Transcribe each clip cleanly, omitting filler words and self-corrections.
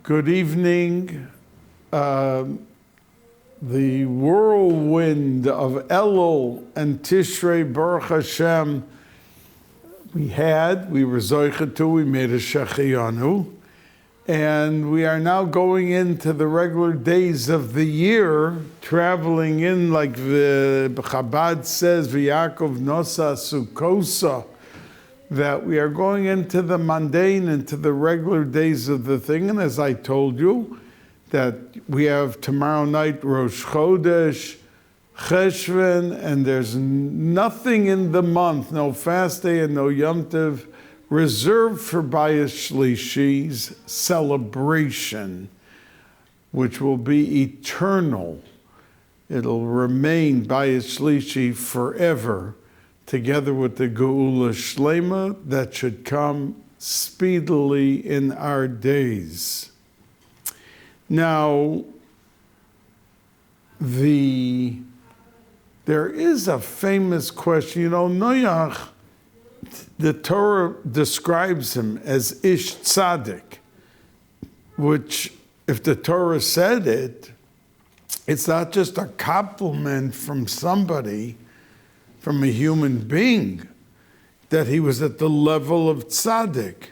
Good evening. The whirlwind of Elul and Tishrei, Baruch Hashem, we were Zoichet to, we made a Shechiyanu, and we are now going into the regular days of the year, traveling in, like the Chabad says, V'Yaakov Nosa Sukosa, that we are going into the mundane, into the regular days of the thing. And as I told you, that we have tomorrow night Rosh Chodesh, Cheshvan, and there's nothing in the month, no fast day and no Yom Tov, reserved for Bais Shlishi's celebration, which will be eternal. It'll remain Bais Shlishi forever, together with the Geula Shlema that should come speedily in our days. Now, there is a famous question. You know, Noach, the Torah describes him as Ish Tzaddik, which, if the Torah said it, it's not just a compliment from somebody, from a human being, that he was at the level of tzaddik.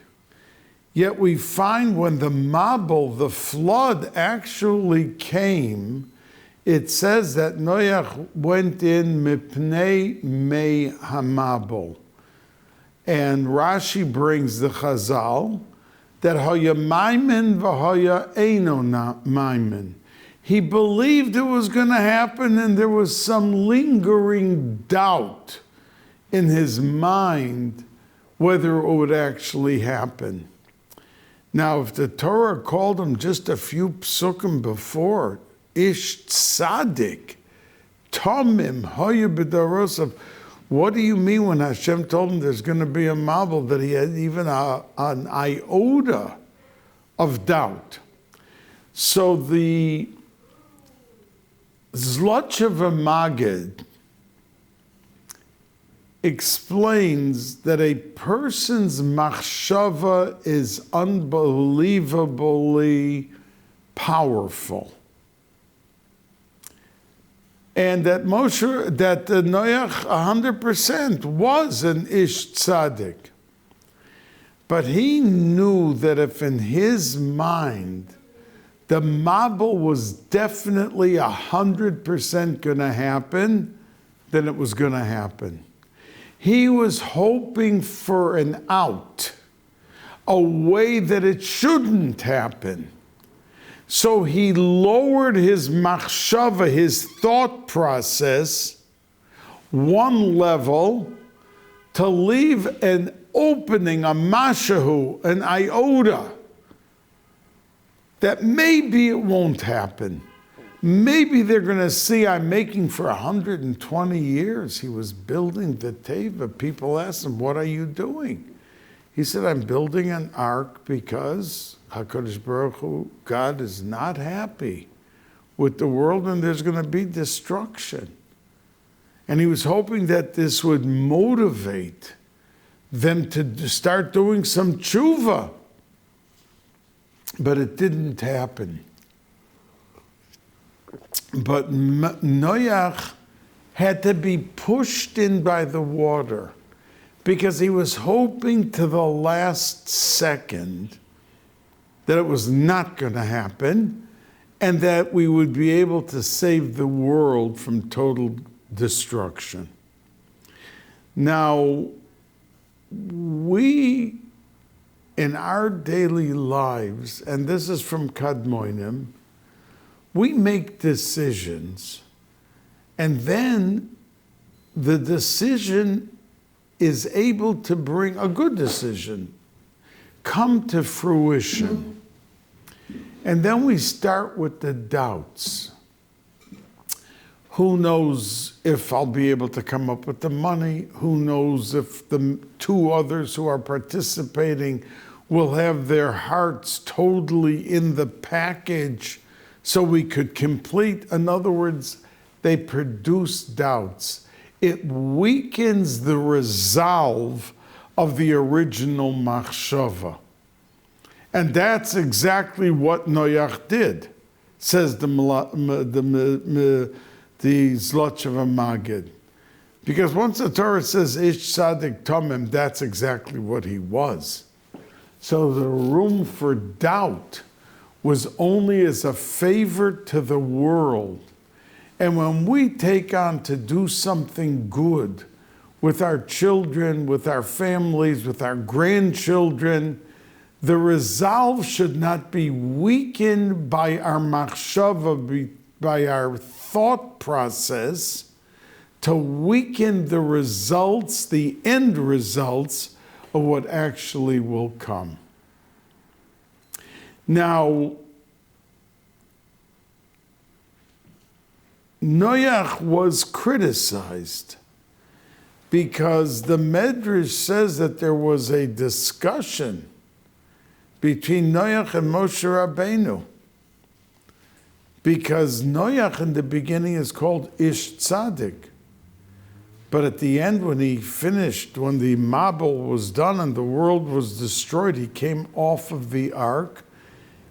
Yet we find when the Mabul, the flood, actually came, it says that Noach went in mipnei mei hamabul. And Rashi brings the Chazal that hoya maimin v'hoya eino maimin. He believed it was going to happen, and there was some lingering doubt in his mind whether it would actually happen. Now, if the Torah called him just a few psukim before, Ish Tzaddik, Tomim, Hoya B'Darosav, what do you mean when Hashem told him there's going to be a marvel, that he had even an iota of doubt? So the Zlotcheva Magid explains that a person's machshava is unbelievably powerful, and that Noach 100% was an Ish Tzaddik, but he knew that if in his mind the Mabul was definitely 100% going to happen, then it was going to happen. He was hoping for an out, a way that it shouldn't happen. So he lowered his machshava, his thought process, one level, to leave an opening, a mashahu, an iota, that maybe it won't happen. Maybe they're going to see I'm making for 120 years. He was building the teva. People asked him, what are you doing? He said, I'm building an ark because HaKadosh Baruch Hu, God, is not happy with the world, and there's going to be destruction. And he was hoping that this would motivate them to start doing some tshuva. But it didn't happen. But Noach had to be pushed in by the water because he was hoping to the last second that it was not going to happen and that we would be able to save the world from total destruction. Now, we, in our daily lives, and this is from Kadmonim, we make decisions, and then the decision is able to bring a good decision, come to fruition. And then we start with the doubts. Who knows if I'll be able to come up with the money? Who knows if the two others who are participating will have their hearts totally in the package so we could complete? In other words, they produce doubts. It weakens the resolve of the original machshava. And that's exactly what Noach did, says the Zlotcheva Magid. Because once the Torah says Ish Tzadik Tomim, that's exactly what he was. So the room for doubt was only as a favor to the world. And when we take on to do something good with our children, with our families, with our grandchildren, the resolve should not be weakened by our machshava, by our thought process, to weaken the results, the end results of what actually will come. Now, Noach was criticized because the Medrash says that there was a discussion between Noach and Moshe Rabbeinu. Because Noach in the beginning is called Ish Tzadik. But at the end, when he finished, when the Mabul was done and the world was destroyed, he came off of the ark.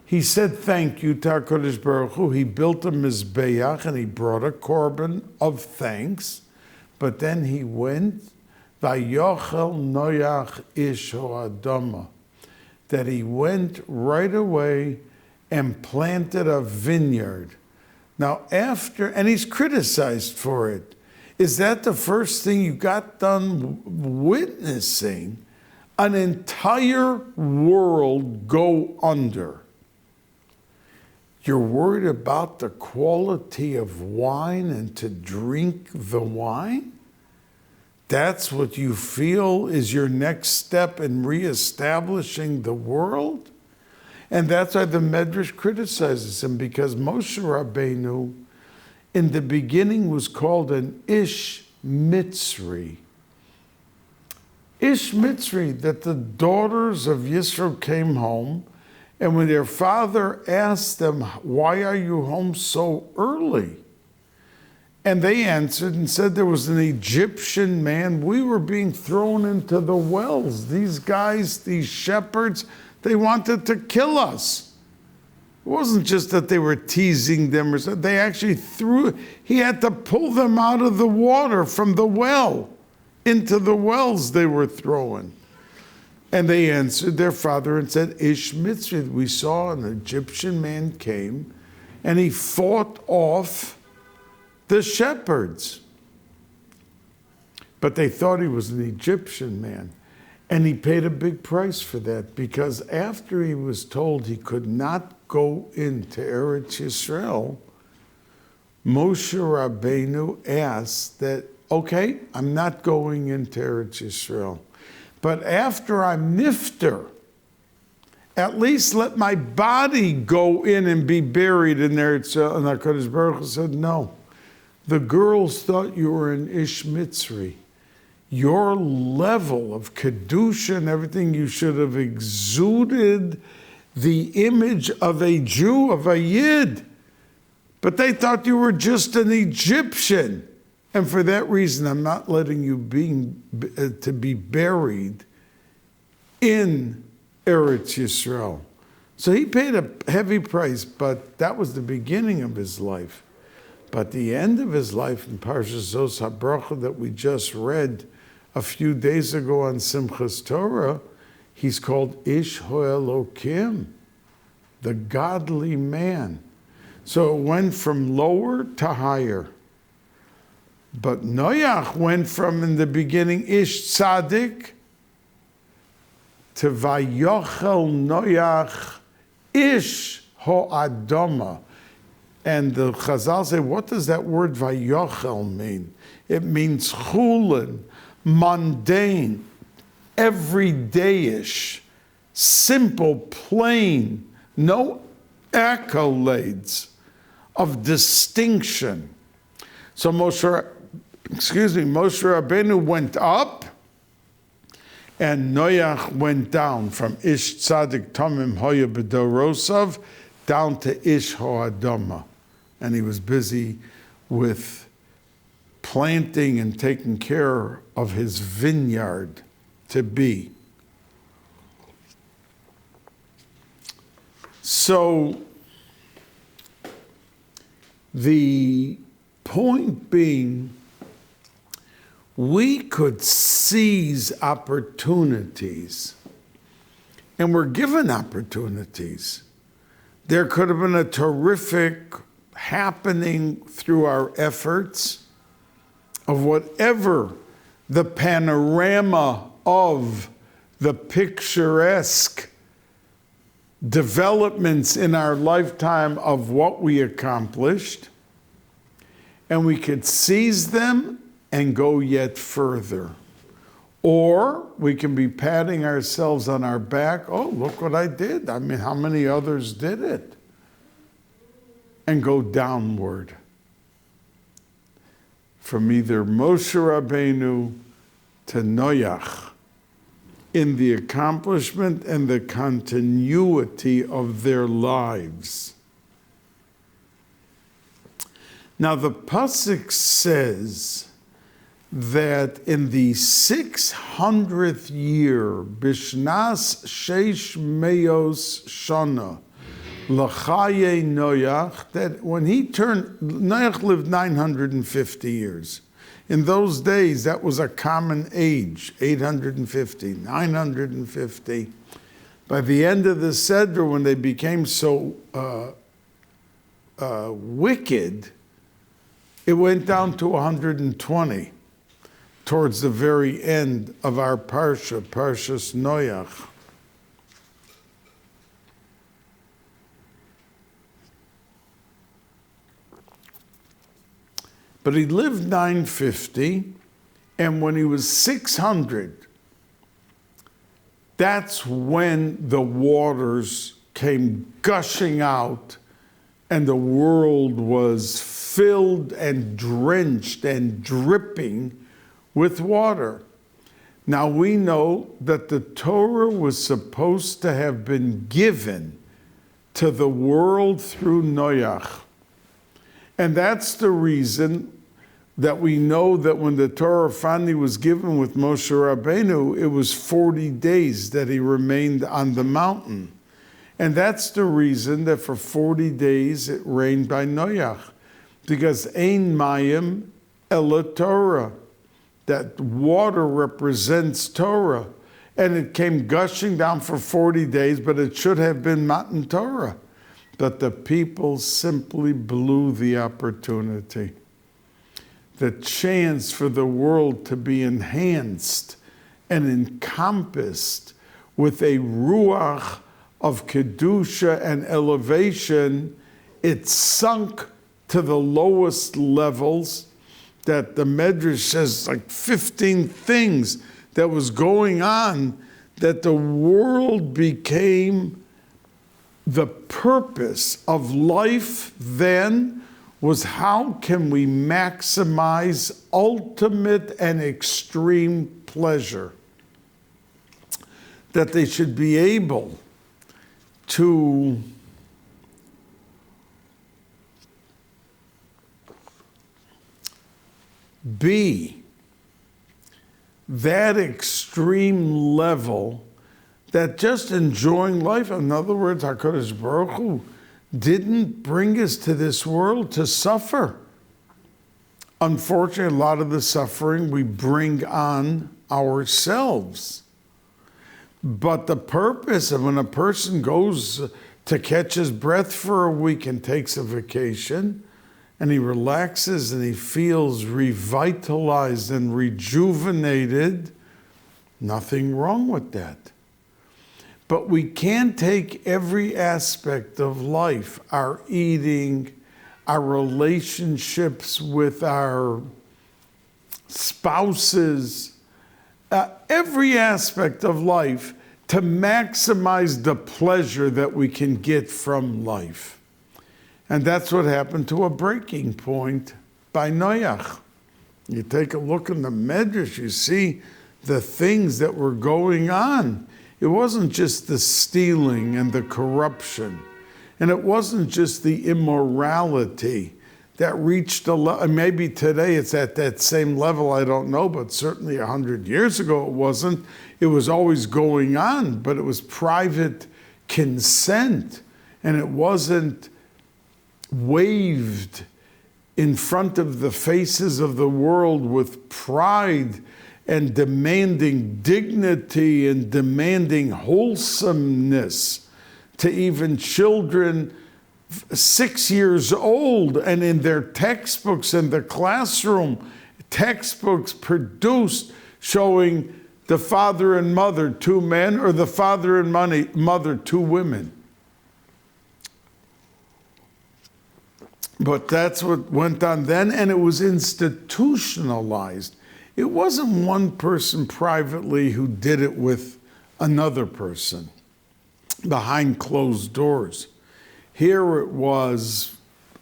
He said thank you to HaKadosh Baruch Hu. He built a Mizbeach and he brought a korban of thanks. But then he went, Vayochel Noach Ish Ha'adama, that he went right away and planted a vineyard. Now after, and he's criticized for it. Is that the first thing you got done witnessing an entire world go under? You're worried about the quality of wine and to drink the wine? That's what you feel is your next step in reestablishing the world? And that's why the Medrash criticizes him, because Moshe Rabbeinu in the beginning was called an Ish Mitzri. Ish Mitzri, that the daughters of Yisro came home, and when their father asked them, why are you home so early? And they answered and said there was an Egyptian man. We were being thrown into the wells. These guys, these shepherds, they wanted to kill us. It wasn't just that they were teasing them or something. They actually he had to pull them out of the water from the well into the wells they were throwing. And they answered their father and said, Ish Mitzri, we saw an Egyptian man came and he fought off the shepherds. But they thought he was an Egyptian man. And he paid a big price for that, because after he was told he could not go into Eretz Yisrael, Moshe Rabbeinu asked that, okay, I'm not going into Eretz Yisrael, but after I'm nifter, at least let my body go in and be buried in Eretz Yisrael. And HaKadosh Baruch Hu said, no. The girls thought you were an Ish Mitzri. Your level of Kedusha and everything, you should have exuded the image of a Jew, of a Yid. But they thought you were just an Egyptian. And for that reason, I'm not letting you to be buried in Eretz Yisrael. So he paid a heavy price, but that was the beginning of his life. But the end of his life in Parshas Zos HaBracha that we just read a few days ago on Simchas Torah, he's called Ish Ho'elokim, the godly man. So it went from lower to higher. But Noach went from, in the beginning, Ish Tzadik, to Vayochel Noach Ish Ho'adama. And the Chazal say, what does that word Vayochel mean? It means chulin, mundane, everydayish, simple, plain, no accolades of distinction. So Moshe Rabbeinu went up, and Noach went down from Ish Tzadik Tomim Hoya B'dorosav down to Ish Ho'adama. And he was busy with planting and taking care of his vineyard to be. So the point being, we could seize opportunities, and we're given opportunities. There could have been a terrific happening through our efforts of whatever the panorama of the picturesque developments in our lifetime of what we accomplished, and we could seize them and go yet further. Or we can be patting ourselves on our back, oh, look what I did. I mean, how many others did it? And go downward. From either Moshe Rabbeinu to Noach, in the accomplishment and the continuity of their lives. Now the pasuk says that in the 600th year, Bishnas Sheish Meyos Shana, L'chaye Noach, that when he turned, Noach lived 950 years. In those days, that was a common age, 850, 950. By the end of the Seder, when they became so wicked, it went down to 120 towards the very end of our Parsha, Parshas Noach. But he lived 950, and when he was 600, that's when the waters came gushing out, and the world was filled and drenched and dripping with water. Now we know that the Torah was supposed to have been given to the world through Noach. And that's the reason that we know that when the Torah finally was given with Moshe Rabbeinu, it was 40 days that he remained on the mountain. And that's the reason that for 40 days it rained by Noach, because Ein Mayim Ela Torah, that water represents Torah. And it came gushing down for 40 days, but it should have been Matan Torah. But the people simply blew the opportunity. The chance for the world to be enhanced and encompassed with a ruach of kedusha and elevation, it sunk to the lowest levels, that the Medrash says like 15 things that was going on, that the world became, the purpose of life then was how can we maximize ultimate and extreme pleasure? That they should be able to be that extreme level, that just enjoying life. In other words, HaKadosh Baruch Hu didn't bring us to this world to suffer. Unfortunately, a lot of the suffering we bring on ourselves. But the purpose of when a person goes to catch his breath for a week and takes a vacation, and he relaxes and he feels revitalized and rejuvenated, nothing wrong with that. But we can't take every aspect of life, our eating, our relationships with our spouses, every aspect of life, to maximize the pleasure that we can get from life. And that's what happened to a breaking point by Noach. You take a look in the Medrash, you see the things that were going on. It wasn't just the stealing and the corruption, and it wasn't just the immorality that reached a level. Maybe today it's at that same level, I don't know, but certainly 100 years ago it wasn't. It was always going on, but it was private consent and it wasn't waved in front of the faces of the world with pride and demanding dignity and demanding wholesomeness to even children 6 years old, and in their textbooks in the classroom, textbooks produced showing the father and mother, 2 men, or the father and mother, 2 women. But that's what went on then, and it was institutionalized. It wasn't one person privately who did it with another person behind closed doors. Here it was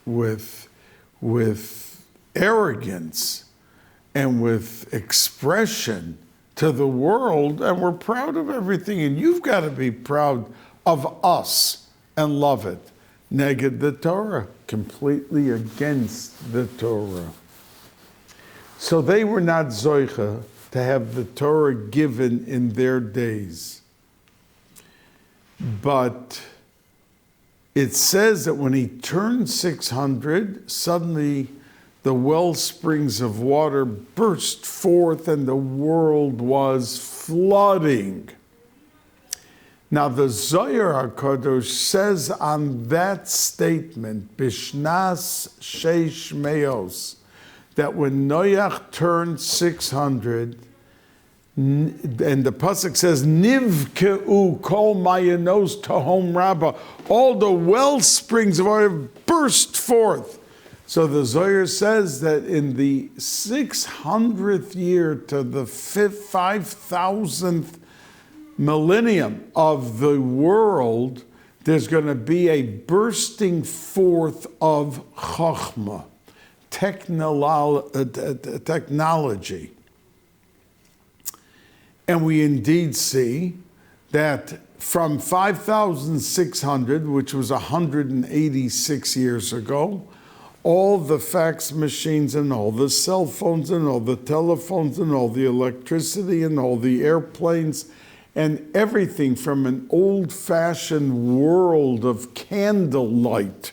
with arrogance and with expression to the world, and we're proud of everything, and you've got to be proud of us and love it. Neged the Torah, completely against the Torah. So they were not zoicha to have the Torah given in their days. But it says that when he turned 600, suddenly the well springs of water burst forth and the world was flooding. Now the Zohar HaKadosh says on that statement, Bishnas Sheish Meos, that when Noach turned 600, and the pasuk says, Nivkeu kol mayanos tahom rabba, all the well springs of water burst forth. So the Zohar says that in the 600th year to the 5,000th millennium of the world, there's going to be a bursting forth of Chochmah, technology. And we indeed see that from 5,600, which was 186 years ago, all the fax machines and all the cell phones and all the telephones and all the electricity and all the airplanes and everything from an old-fashioned world of candlelight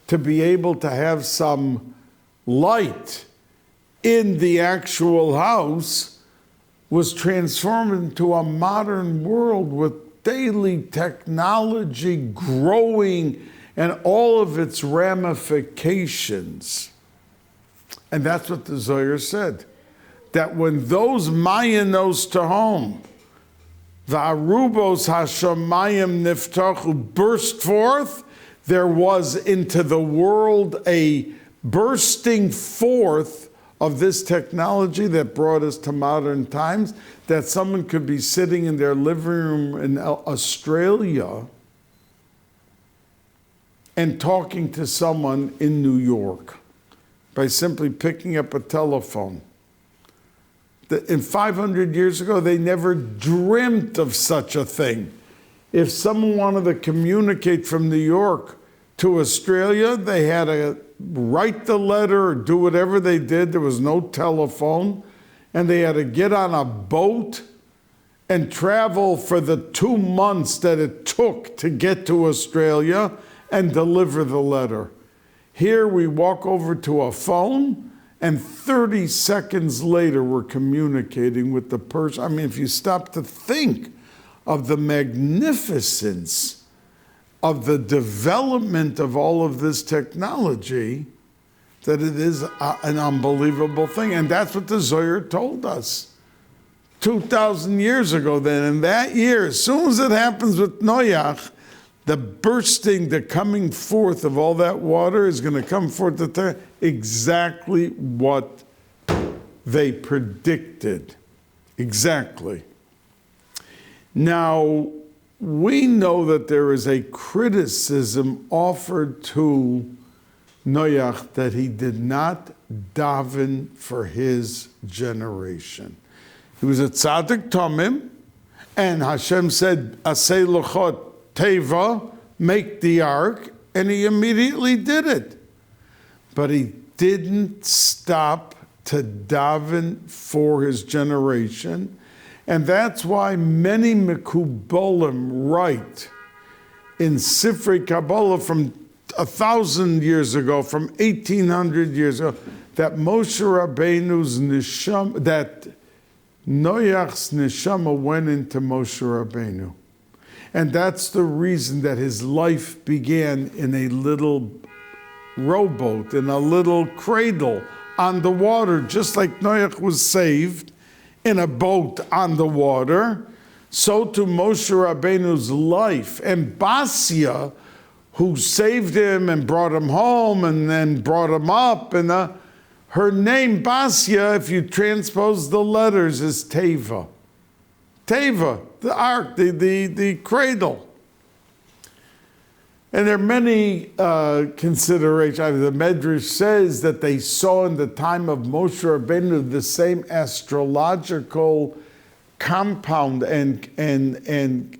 to be able to have some light in the actual house was transformed into a modern world with daily technology growing and all of its ramifications. And that's what the Zohar said, that when those Mayanos Tahom, the Arubos Hashamayim Niftachu burst forth, there was into the world a bursting forth of this technology that brought us to modern times, that someone could be sitting in their living room in Australia and talking to someone in New York by simply picking up a telephone. In 500 years ago, they never dreamt of such a thing. If someone wanted to communicate from New York to Australia, they had to write the letter or do whatever they did. There was no telephone. And they had to get on a boat and travel for the 2 months that it took to get to Australia and deliver the letter. Here we walk over to a phone, and 30 seconds later we're communicating with the person. I mean, if you stop to think of the magnificence of the development of all of this technology, that it is an unbelievable thing. And that's what the Zohar told us 2,000 years ago then. In that year, as soon as it happens with Noach, the bursting, the coming forth of all that water is going to come forth to exactly what they predicted. Exactly. Now, we know that there is a criticism offered to Noach that he did not daven for his generation. He was a tzaddik tamim, and Hashem said, Aseh luchot teva, make the ark, and he immediately did it. But he didn't stop to daven for his generation. And that's why many Mekubalim write in Sifrei Kabbalah from 1,000 years ago, from 1,800 years ago, that Moshe Rabbeinu's neshama, that Noach's neshama went into Moshe Rabbeinu. And that's the reason that his life began in a little rowboat, in a little cradle on the water, just like Noach was saved in a boat on the water, so to Moshe Rabbeinu's life. And Basia, who saved him and brought him home and then brought him up, and her name, Basia, if you transpose the letters, is Teva. Teva, the ark, the cradle. And there are many considerations. The Medrash says that they saw in the time of Moshe Rabbeinu the same astrological compound and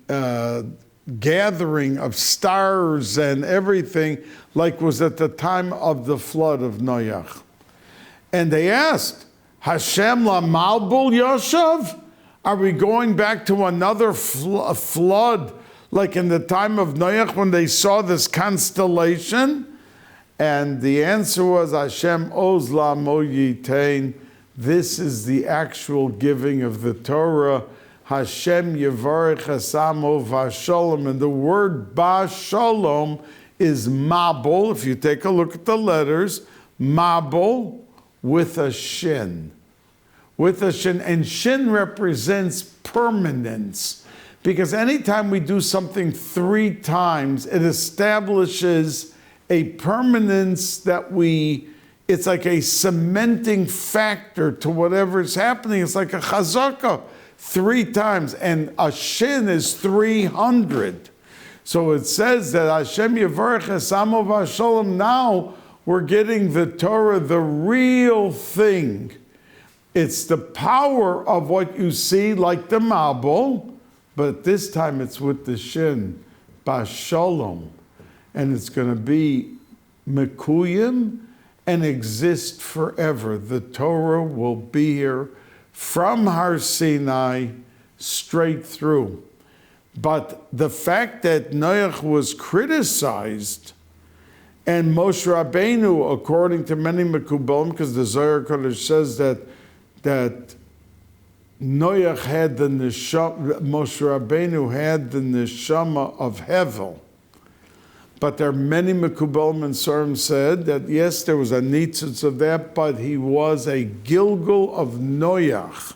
gathering of stars and everything like was at the time of the flood of Noach. And they asked, Hashem la malbul yoshav? Are we going back to another flood like in the time of Noach when they saw this constellation? And the answer was, Hashem oz la mo yitain. This is the actual giving of the Torah. Hashem yevarech asamo v'shalom. And the word ba-shalom is mabul. If you take a look at the letters, mabul with a shin. With a shin. And shin represents permanence. Because anytime we do something 3 times, it establishes a permanence that it's like a cementing factor to whatever is happening. It's like a chazaka 3 times. And a shin is 300. So it says that Hashem Yevarech Esamo V'Shalom. Now we're getting the Torah, the real thing. It's the power of what you see, like the Mabul, but this time it's with the Shin, Bashalom. And it's going to be Mekuyim and exist forever. The Torah will be here from Har Sinai straight through. But the fact that Noach was criticized, and Moshe Rabbeinu, according to many Mekubalim, because the Zohar Kodesh says that Noach had the neshama, Moshe Rabbeinu had the neshama of Hevel. But there are many Mekubalim and Sorim said that yes, there was a nitzitz of that, but he was a Gilgul of Noach.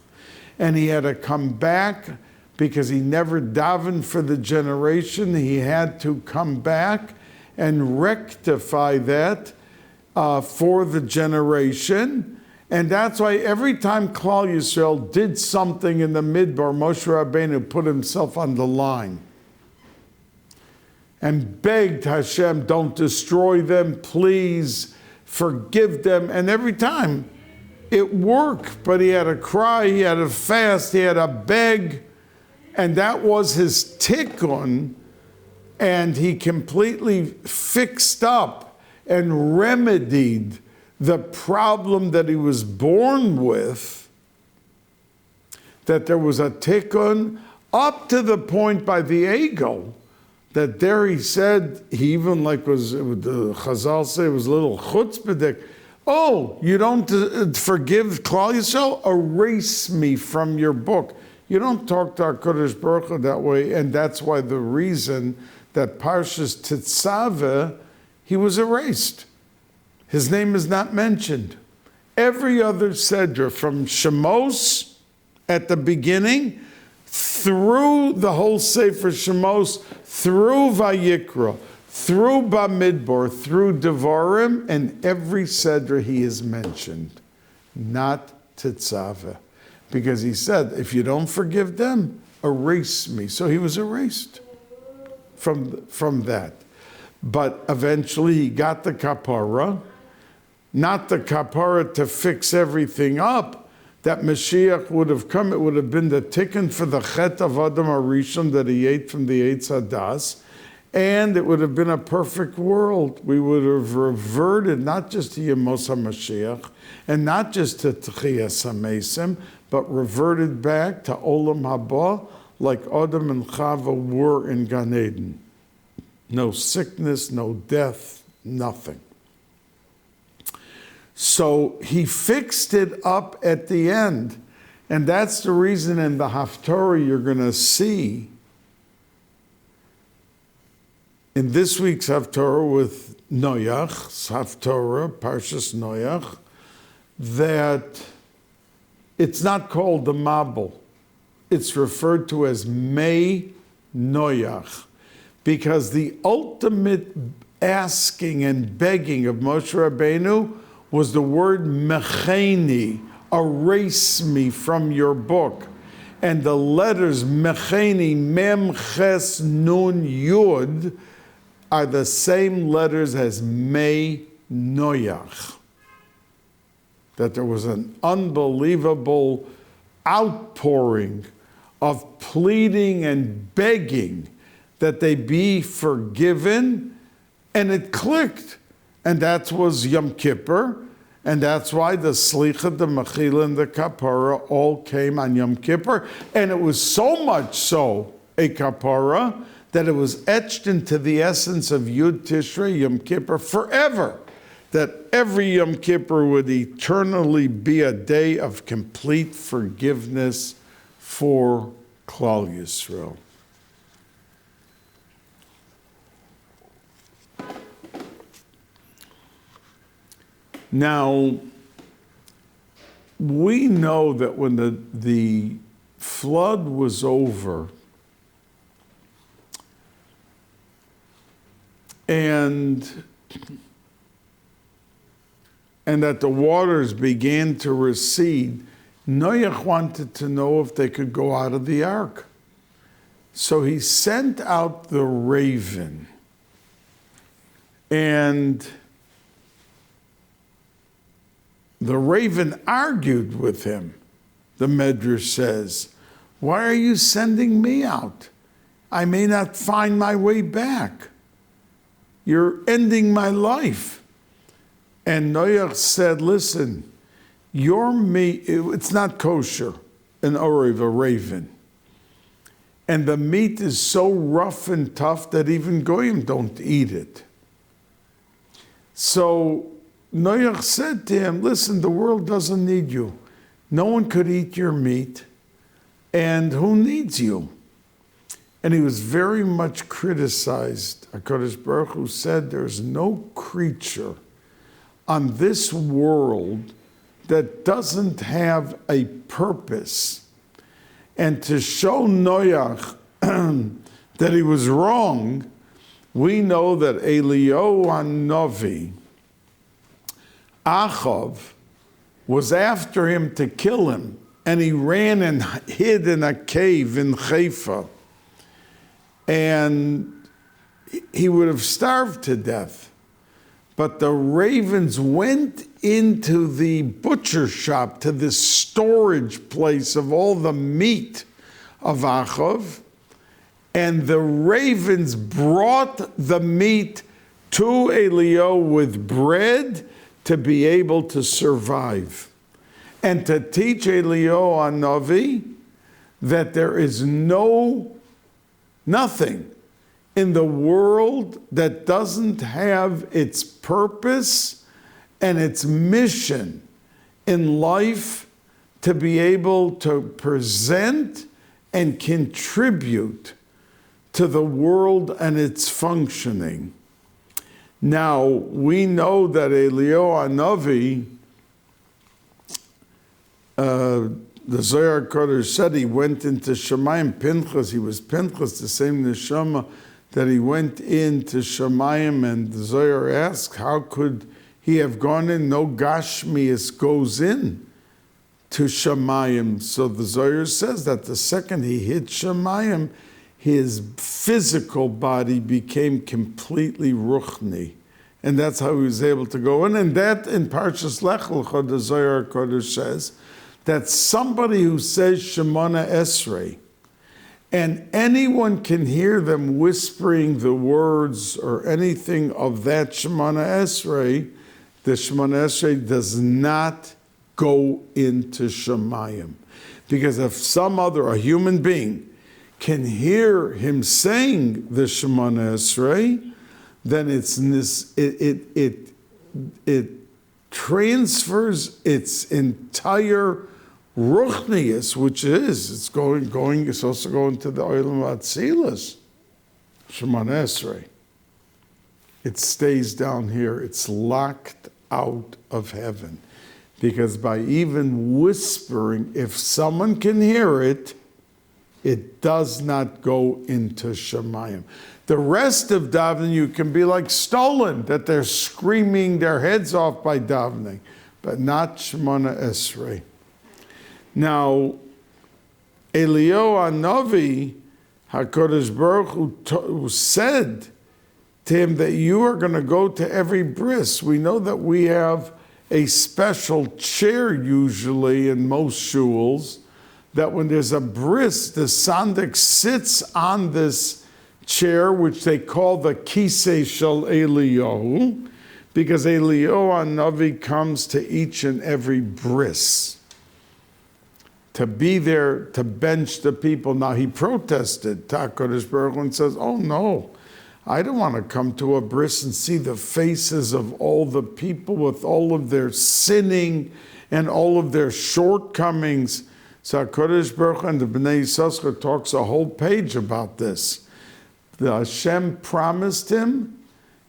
And he had to come back because he never davened for the generation. He had to come back and rectify that for the generation. And that's why every time Klal Yisrael did something in the Midbar, Moshe Rabbeinu put himself on the line and begged Hashem, don't destroy them, please forgive them. And every time it worked, but he had to cry, he had to fast, he had to beg, and that was his tikkun. And he completely fixed up and remedied the problem that he was born with, that there was a tikkun up to the point by the ego that there he said, he even like was, the Chazal say it was a little chutzpah. Oh, you don't forgive Klal Yisrael? Erase me from your book. You don't talk to HaKadosh Baruch Hu that way, and that's why the reason that Parshas Tetzaveh, he was erased. His name is not mentioned. Every other Sedra, from Shemos at the beginning, through the whole Sefer Shemos, through Vayikra, through Bamidbar, through Devarim, and every Sedra he is mentioned, not Tetzaveh. Because he said, if you don't forgive them, erase me. So he was erased from that. But eventually he got the kapara, not the kapara to fix everything up, that Mashiach would have come. It would have been the tikkun for the chet of Adam HaRishon that he ate from the Eitz Hadas, and it would have been a perfect world. We would have reverted not just to Yemos HaMashiach, and not just to Tchiyas HaMesim, but reverted back to Olam Haba, like Adam and Chava were in Gan Eden. no sickness, no death, nothing. So he fixed it up at the end. And that's the reason in the Haftorah you're going to see in this week's Haftorah with Noach's Haftorah, Parshas Noach, that it's not called the Mabul. It's referred to as Mei Noach, because the ultimate asking and begging of Moshe Rabbeinu was the word Mecheni, erase me from your book. And the letters Mecheni, Mem, Ches, Nun, Yud are the same letters as Mei Noach. That there was an unbelievable outpouring of pleading and begging that they be forgiven, and it clicked. And that was Yom Kippur, and that's why the Slicha, the Mechila, and the Kapara all came on Yom Kippur, and it was so much so a Kapara that it was etched into the essence of Yud Tishrei, Yom Kippur, forever, that every Yom Kippur would eternally be a day of complete forgiveness for Klal Yisrael. Now, we know that when the flood was over, and that the waters began to recede, Noach wanted to know if they could go out of the ark. So he sent out the raven, and the raven argued with him. The Medrash says, "Why are you sending me out? I may not find my way back. You're ending my life." And Noach said, "Listen, your meat, it's not kosher, an orev, a raven. And the meat is so rough and tough that even goyim don't eat it." So Noach said to him, "Listen, the world doesn't need you. No one could eat your meat, and who needs you?" And he was very much criticized. HaKadosh Baruch Hu said, "There's no creature on this world that doesn't have a purpose." And to show Noach that he was wrong, we know that Eliyahu HaNavi, Achav, was after him to kill him, and he ran and hid in a cave in Haifa, and he would have starved to death. But the ravens went into the butcher shop, to this storage place of all the meat of Achav, and the ravens brought the meat to Eliyahu with bread to be able to survive, and to teach Eliyahu HaNavi that there is nothing in the world that doesn't have its purpose and its mission in life to be able to present and contribute to the world and its functioning. Now, we know that Eliyahu HaNavi, the Zohar Kodesh said he went into Shemayim. Pinchas, he was Pinchas, the same neshama that he went into Shemayim, and the Zohar asked, how could he have gone in? No Gashmias goes in to Shemayim. So the Zohar says that the second he hit Shemayim, his physical body became completely ruchni. And that's how he was able to go in. And that in Parshas Lech Lecha, the Zohar Kodesh says that somebody who says Shemona Esrei, and anyone can hear them whispering the words or anything of that Shemona Esrei, the Shemona Esrei does not go into Shemayim. Because if a human being, can hear him saying the Shemona Esrei, then it transfers its entire ruchnius, which it's also going to the Olam Atzilus, Shemona Esrei. It stays down here. It's locked out of heaven. Because by even whispering, if someone can hear it, it does not go into Shemayim. The rest of davening, you can be like stolen, that they're screaming their heads off by davening, but not Shemona Esrei. Now, Eliyahu Hanavi, HaKadosh Baruch Hu said to him that you are going to go to every bris. We know that we have a special chair usually in most shuls, that when there's a bris, the sandik sits on this chair, which they call the kisei shel Eliyahu, because Eliyahu Hanavi comes to each and every bris to be there to bench the people. Now he protested to HaKadosh Baruch Hu and says, oh no, I don't want to come to a bris and see the faces of all the people with all of their sinning and all of their shortcomings. So HaKadosh Baruch Hu and the Bnei Yissaschar talks a whole page about this. The Hashem promised him,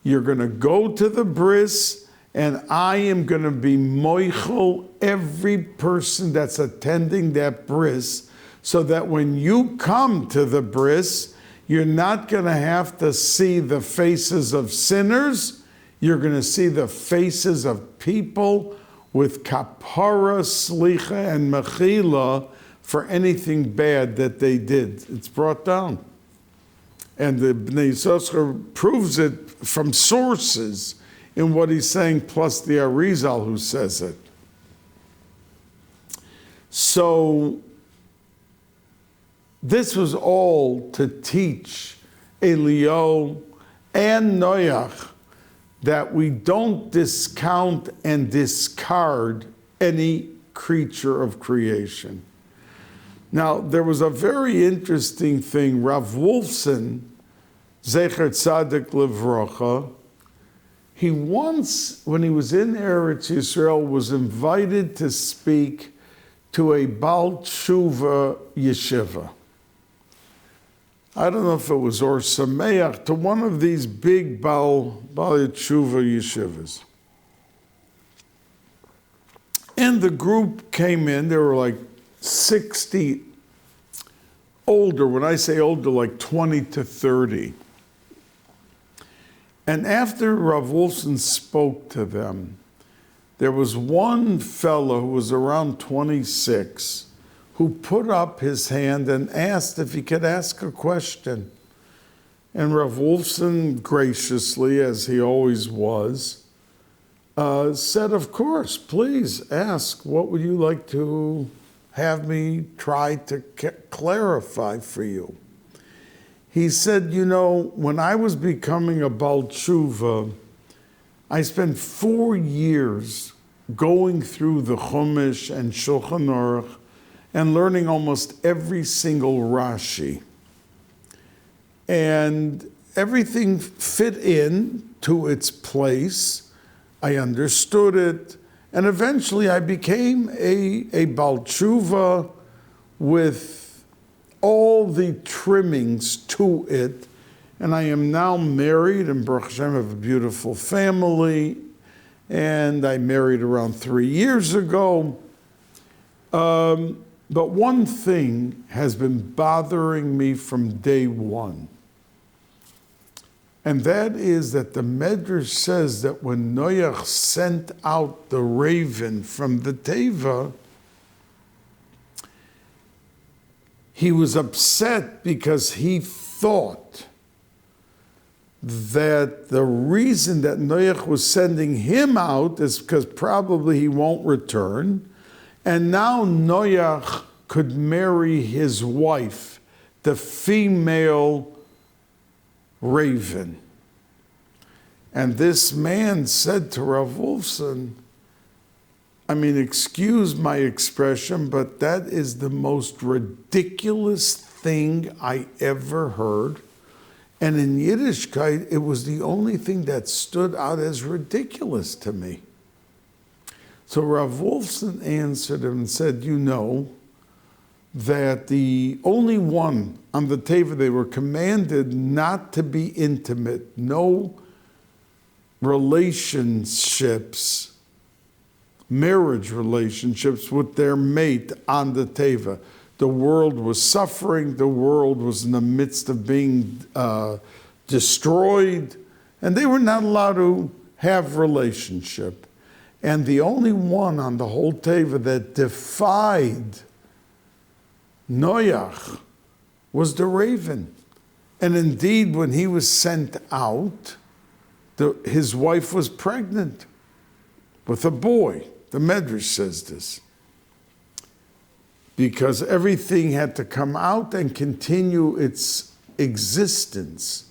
you're going to go to the bris, and I am going to be moichel every person that's attending that bris, so that when you come to the bris, you're not going to have to see the faces of sinners. You're going to see the faces of people with kapara, slicha, and mechila for anything bad that they did. It's brought down. And the Bnei Yissaschar proves it from sources in what he's saying, plus the Arizal who says it. So this was all to teach Eliyahu and Noach that we don't discount and discard any creature of creation. Now, there was a very interesting thing. Rav Wolfson, Zecher Tzadik Livrocha, he once, when he was in Eretz Yisrael, was invited to speak to a Baal Tshuva yeshiva. I don't know if it was Or Sameach, to one of these big Baal Tshuva yeshivas. And the group came in, there were like 60 older, when I say older, like 20 to 30. And after Rav Wolfson spoke to them, there was one fellow who was around 26 who put up his hand and asked if he could ask a question. And Rav Wolfson, graciously, as he always was, said, of course, please ask. What would you like to have me try to clarify for you? He said, you know, when I was becoming a Baal Tshuva, I spent 4 years going through the Chumash and Shulchan Aruch and learning almost every single Rashi. And everything fit in to its place. I understood it. And eventually I became a Baal Tshuva with all the trimmings to it. And I am now married, and Baruch Hashem, have a beautiful family. And I married around 3 years ago. But one thing has been bothering me from day one. And that is that the Medrash says that when Noach sent out the raven from the Teva, he was upset because he thought that the reason that Noach was sending him out is because probably he won't return. And now Noach could marry his wife, the female raven. And this man said to Rav Wolfson, I mean, excuse my expression, but that is the most ridiculous thing I ever heard. And in Yiddishkeit, it was the only thing that stood out as ridiculous to me. So Rav Wolfson answered him and said, you know, that the only one on the teva, they were commanded not to be intimate, no relationships, marriage relationships with their mate on the teva. The world was suffering, the world was in the midst of being destroyed, and they were not allowed to have relationship. And the only one on the whole teva that defied Noach was the raven. And indeed, when he was sent out, his wife was pregnant with a boy. The Medrash says this. Because everything had to come out and continue its existence.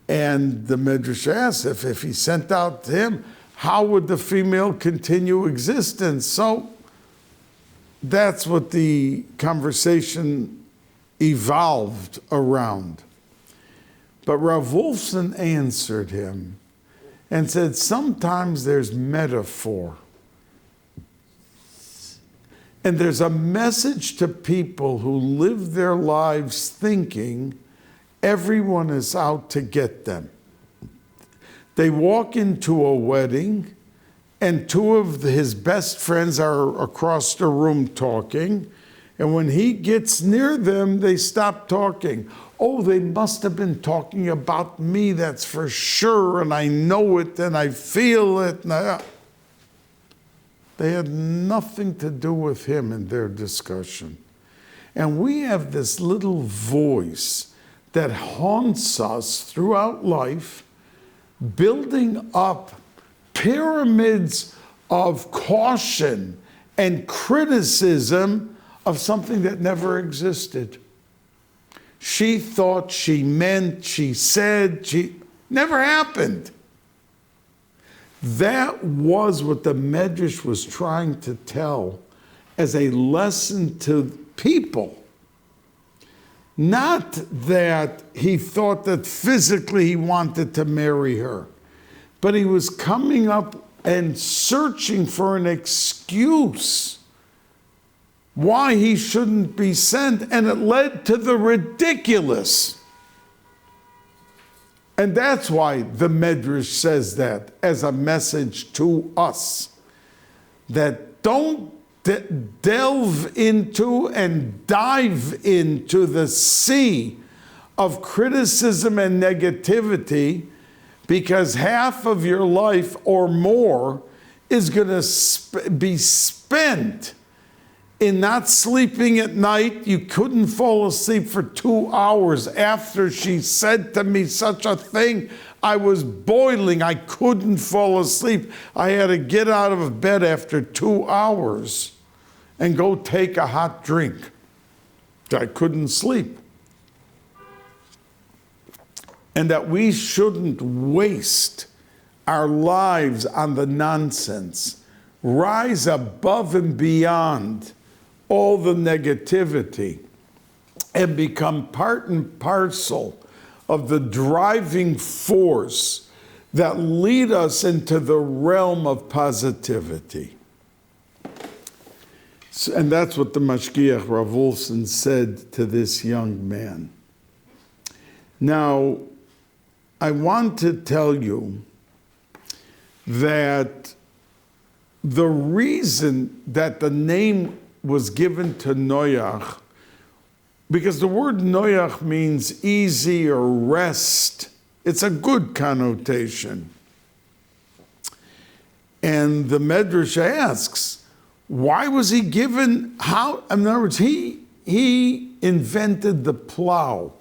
And the Medrash asks, if he sent out to him, how would the female continue existence? So that's what the conversation evolved around. But Rav Wolfson answered him and said, sometimes there's metaphor. And there's a message to people who live their lives thinking everyone is out to get them. They walk into a wedding and two of his best friends are across the room talking. And when he gets near them, they stop talking. Oh, they must have been talking about me, that's for sure. And I know it and I feel it. They had nothing to do with him in their discussion. And we have this little voice that haunts us throughout life, building up pyramids of caution and criticism of something that never existed. She thought, she meant, she said, never happened. That was what the Medrash was trying to tell as a lesson to people. Not that he thought that physically he wanted to marry her, but he was coming up and searching for an excuse why he shouldn't be sent, and it led to the ridiculous. And that's why the Medrash says that as a message to us, that don't delve into and dive into the sea of criticism and negativity, because half of your life or more is going to be spent in not sleeping at night. You couldn't fall asleep for 2 hours after she said to me such a thing. I was boiling. I couldn't fall asleep. I had to get out of bed after 2 hours and go take a hot drink. I couldn't sleep. And that we shouldn't waste our lives on the nonsense. Rise above and beyond all the negativity and become part and parcel of the driving force that lead us into the realm of positivity. And that's what the Mashgiach Rav Wolfson said to this young man. Now, I want to tell you that the reason that the name was given to Noach, because the word Noach means easy or rest. It's a good connotation. And the Medrash asks, why was he given, how? In other words, he invented the plow.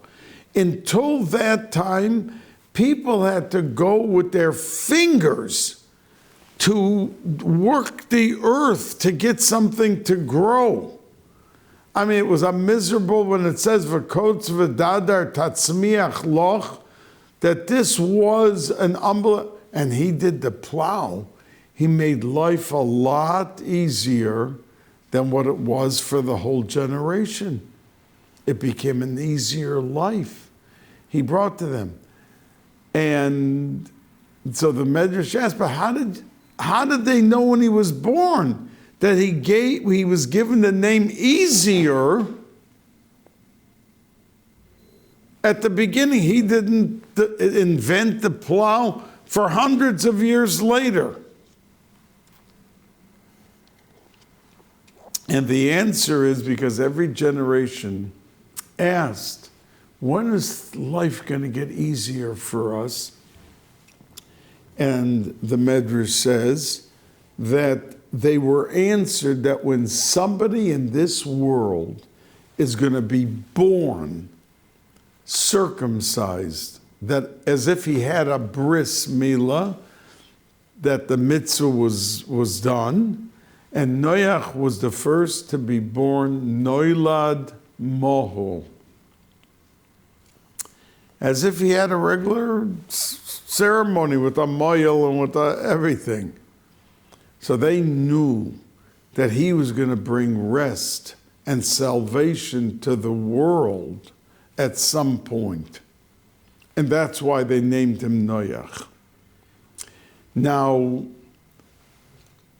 Until that time, people had to go with their fingers to work the earth to get something to grow. I mean, it was a miserable, when it says v'kotz v'dadar tatzmiach loch, that this was an and he did the plow. He made life a lot easier than what it was for the whole generation. It became an easier life he brought to them. And so the Medrash asked, but how did they know when he was born that he was given the name easier at the beginning? He didn't invent the plow for hundreds of years later. And the answer is because every generation asked, when is life going to get easier for us? And the Medrash says that they were answered that when somebody in this world is going to be born circumcised, that as if he had a bris milah, that the mitzvah was done, and Noach was the first to be born noilad mohol, as if he had a regular ceremony with a moil and with everything. So they knew that he was going to bring rest and salvation to the world at some point. And that's why they named him Noach. Now,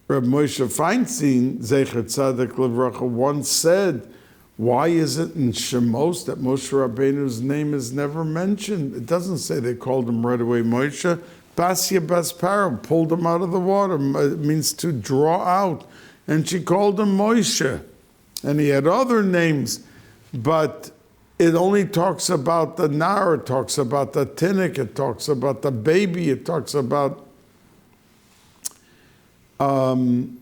Reb Moshe Feinstein, Zecher Tzaddik Livracha, once said, why is it in Shemos that Moshe Rabbeinu's name is never mentioned? It doesn't say they called him right away Moshe. Basya Baspara pulled him out of the water. It means to draw out. And she called him Moshe. And he had other names, but it only talks about the nar, it talks about the tinnik, it talks about the baby, it talks about... and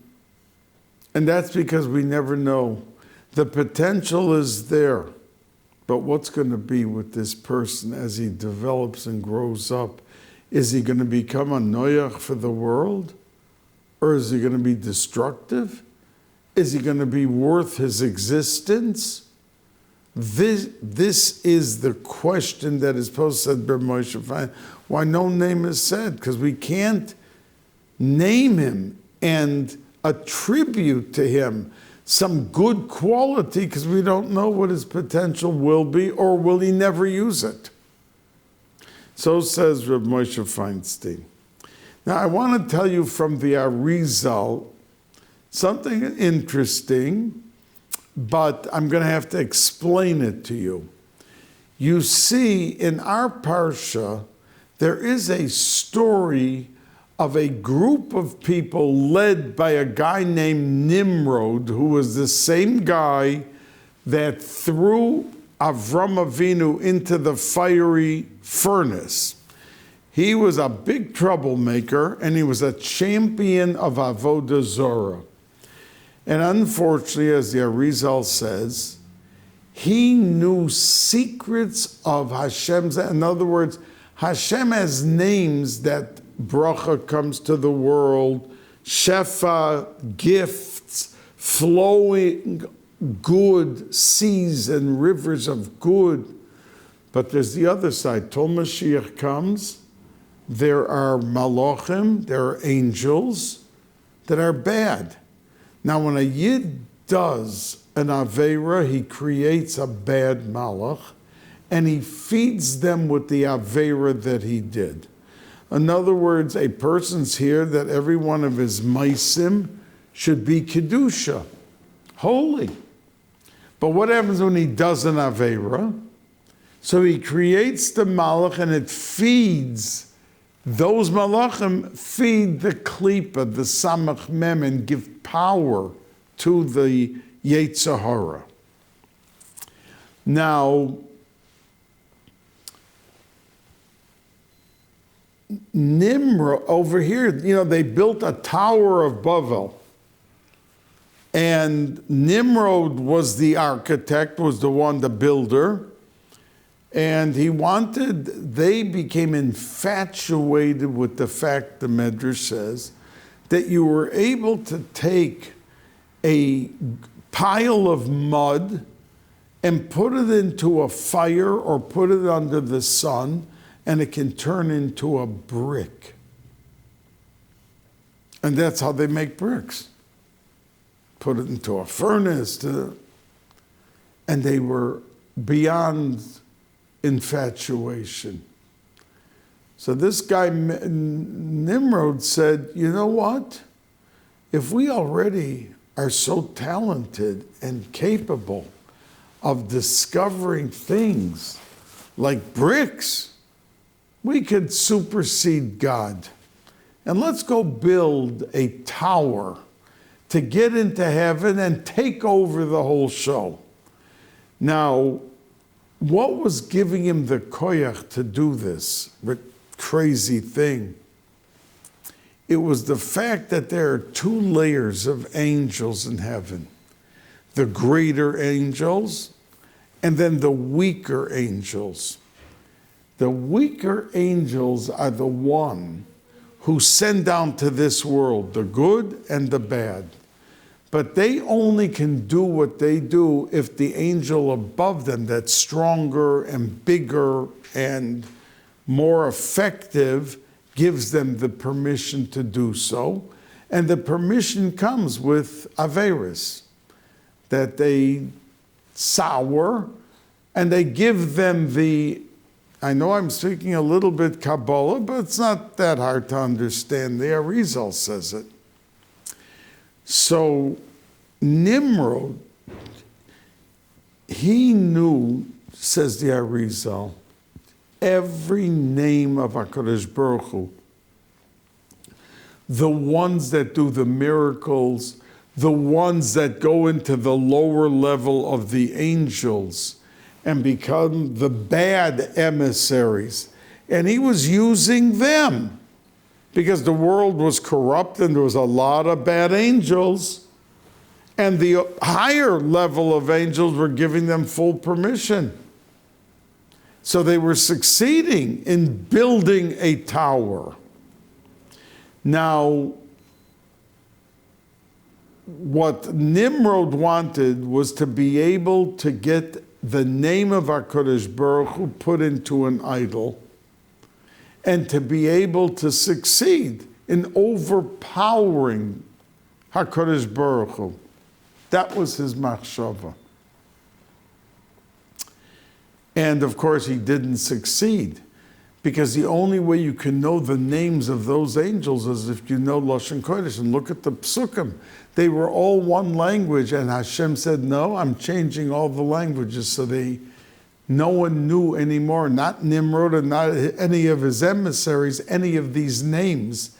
that's because we never know. The potential is there, but what's going to be with this person as he develops and grows up? Is he going to become a Noach for the world? Or is he going to be destructive? Is he going to be worth his existence? This is the question that is supposed to said by Moshe Feinstein. Why no name is said? Because we can't name him and attribute to him some good quality because we don't know what his potential will be, or will he never use it. So says Reb Moshe Feinstein. Now I want to tell you from the Arizal something interesting, but I'm going to have to explain it to you. You see, in our Parsha, there is a story of a group of people led by a guy named Nimrod, who was the same guy that threw Avram Avinu into the fiery furnace. He was a big troublemaker, and he was a champion of Avodah Zorah. And unfortunately, as the Arizal says, he knew secrets of Hashem's. In other words, Hashem has names that bracha comes to the world, shefa, gifts, flowing good seas and rivers of good. But there's the other side. Till Mashiach comes, there are malachim, there are angels that are bad. Now, when a Yid does an Aveira, he creates a bad malach, and he feeds them with the Aveira that he did. In other words, a person's here that every one of his maisim should be Kedusha, holy. But what happens when he does an Aveira? So he creates the malach, and it feeds, those malachim feed the klipa, the samach mem, and give power to the Yetzer Hara. Now, Nimrod, over here, they built a Tower of Babel. And Nimrod was the architect, was the one, the builder. And they became infatuated with the fact, the Medrash says, that you were able to take a pile of mud and put it into a fire or put it under the sun, and it can turn into a brick. And that's how they make bricks. Put it into a furnace. And they were beyond infatuation. So this guy, Nimrod, said, you know what? If we already are so talented and capable of discovering things like bricks, we could supersede God. And let's go build a tower to get into heaven and take over the whole show. Now, what was giving him the koyach to do this crazy thing? It was the fact that there are two layers of angels in heaven. The greater angels and then the weaker angels. The weaker angels are the one who send down to this world the good and the bad. But they only can do what they do if the angel above them that's stronger and bigger and more effective gives them the permission to do so. And the permission comes with Averis, that they sour and they give them the, I know I'm speaking a little bit Kabbalah, but it's not that hard to understand. The Arizal says it. So Nimrod, he knew, says the Arizal, every name of HaKadosh Baruch Hu, the ones that do the miracles, the ones that go into the lower level of the angels and become the bad emissaries. And he was using them because the world was corrupt and there was a lot of bad angels. And the higher level of angels were giving them full permission. So they were succeeding in building a tower. Now, what Nimrod wanted was to be able to get the name of HaKadosh Baruch Hu put into an idol and to be able to succeed in overpowering HaKadosh Baruch Hu. That was his machshava. And of course, he didn't succeed, because the only way you can know the names of those angels is if you know Lashon Kodesh. And look at the psukim. They were all one language, and Hashem said, no, I'm changing all the languages so no one knew anymore, not Nimrod and not any of his emissaries, any of these names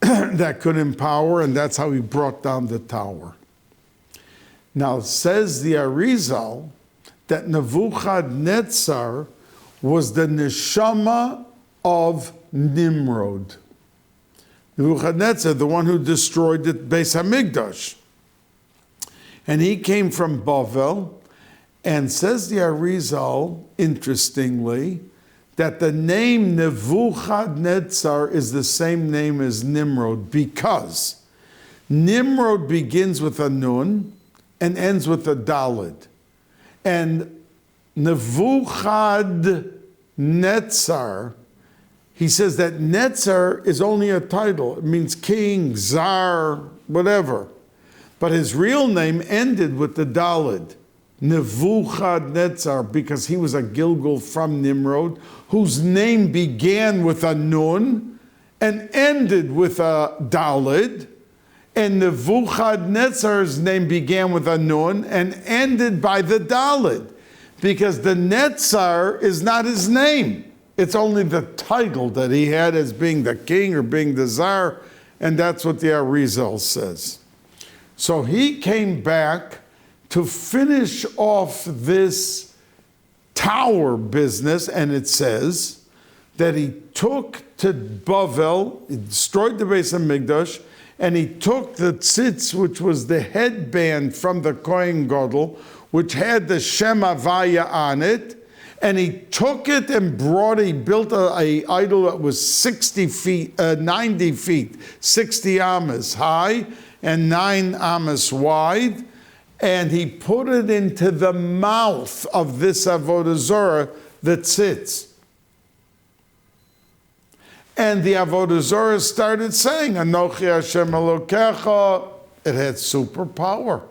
that could empower, and that's how he brought down the tower. Now, says the Arizal that Nebuchadnezzar was the neshama of Nimrod. Nebuchadnezzar, the one who destroyed the Bais Hamikdash. And he came from Bavel, and says the Arizal, interestingly, that the name Nebuchadnezzar is the same name as Nimrod, because Nimrod begins with a nun and ends with a daled. And Nebuchadnezzar, he says that Netzar is only a title. It means king, czar, whatever. But his real name ended with the daled, Nebuchadnezzar, because he was a Gilgal from Nimrod, whose name began with a nun and ended with a daled. And Nebuchadnezzar's name began with a nun and ended by the daled, because the Netzar is not his name. It's only the title that he had as being the king or being the czar, and that's what the Arizal says. So he came back to finish off this tower business, and it says that he took to Bavel, he destroyed the Bais Hamikdash, and he took the tzitz, which was the headband from the Kohen Gadol, which had the Shem Havaya on it, and he took it and he built a idol that was 90 feet, 60 amas high, and 9 amas wide, and he put it into the mouth of this Avodah Zarah, the tzitz. And the Avodah Zarah started saying, Anochi Hashem Elokecha. It had superpower.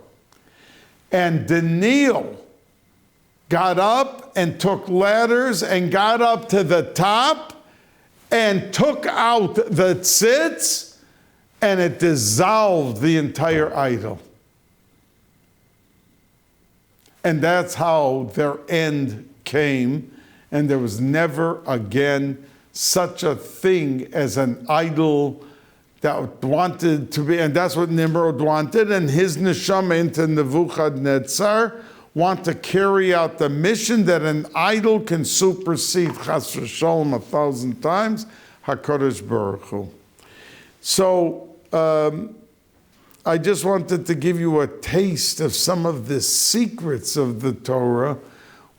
And Daniel, got up and took ladders and got up to the top and took out the tzitz, and it dissolved the entire idol. And that's how their end came, and there was never again such a thing as an idol that wanted to be, and that's what Nimrod wanted, and his neshama into Nebuchadnezzar want to carry out the mission that an idol can supersede Chas v'Shalom 1,000 times HaKadosh Baruch Hu. So I just wanted to give you a taste of some of the secrets of the Torah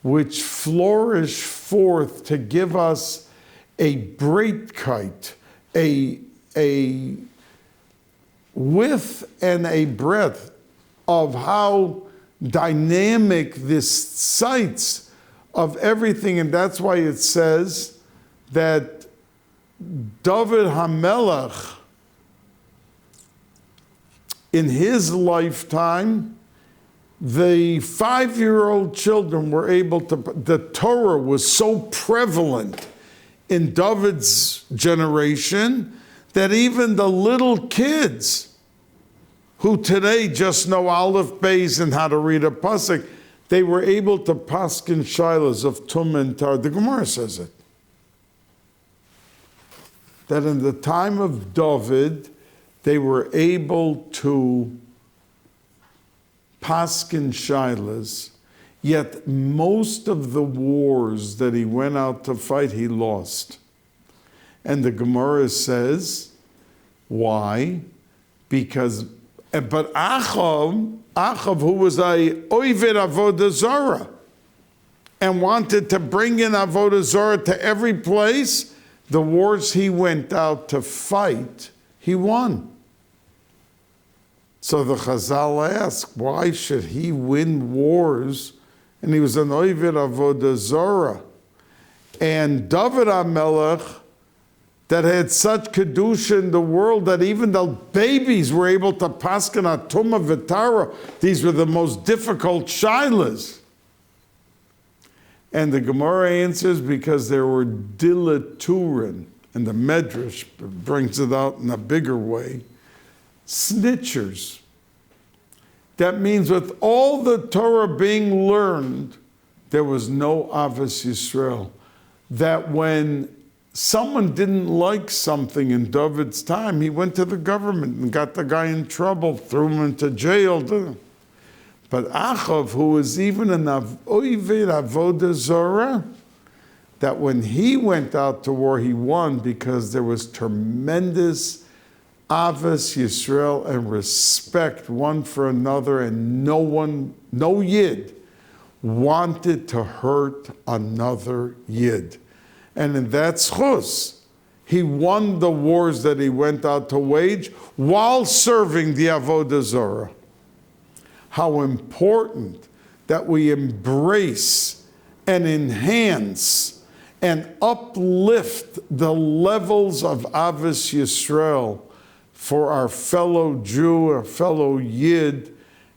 which flourish forth to give us a breitkeit, a width and a breadth of how dynamic this sights of everything. And that's why it says that David HaMelech, in his lifetime, the 5-year-old children were able to, the Torah was so prevalent in David's generation that even the little kids who today just know Aleph, Beis, and how to read a pasuk, they were able to paskin shilas of Tum and Tar. The Gemara says it. That in the time of David, they were able to paskin shilas, yet most of the wars that he went out to fight, he lost. And the Gemara says, why? Because, but Achav, who was a oived avodah zarah, and wanted to bring in avodah zarah to every place, the wars he went out to fight, he won. So the Chazal ask, why should he win wars? And he was an oived avodah zarah. And David HaMelech, that had such kedusha in the world that even the babies were able to paskin atuma v'tara. These were the most difficult shilas. And the Gemara answers because there were dilaturin, and the Medrash brings it out in a bigger way, snitchers. That means with all the Torah being learned, there was no Avos Yisrael. That when someone didn't like something in David's time, he went to the government and got the guy in trouble, threw him into jail. But Achav, who was even an oived avodah zarah, that when he went out to war, he won because there was tremendous Avos Yisrael and respect one for another, and no Yid wanted to hurt another Yid. And in that schus, he won the wars that he went out to wage while serving the avodah zarah. How important that we embrace and enhance and uplift the levels of Avos Yisrael for our fellow Jew, our fellow Yid,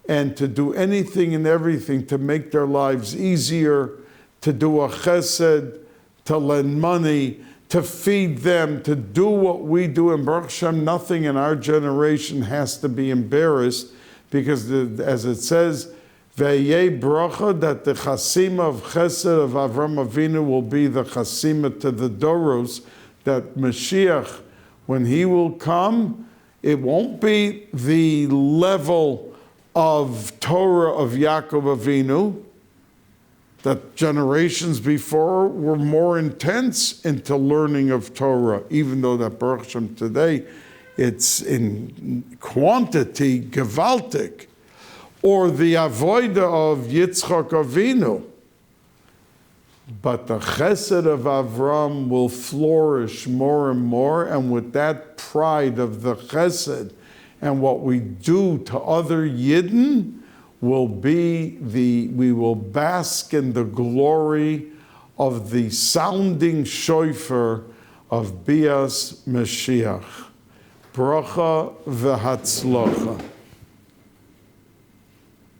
and to do anything and everything to make their lives easier, to do a chesed, to lend money, to feed them, to do what we do. And Baruch Hashem, nothing in our generation has to be embarrassed, because as it says, Ve'yeh bracha, that the chasima of chesed of Avram Avinu will be the chasima to the doros, that Mashiach, when he will come, it won't be the level of Torah of Yaakov Avinu, that generations before were more intense into learning of Torah, even though that Baruch Hashem today, it's in quantity gewaltig, or the avodah of Yitzchak Avinu. But the chesed of Avram will flourish more and more, and with that pride of the chesed and what we do to other Yidden, we will bask in the glory of the sounding shofar of Bias Mashiach. Bracha v'hatzlocha.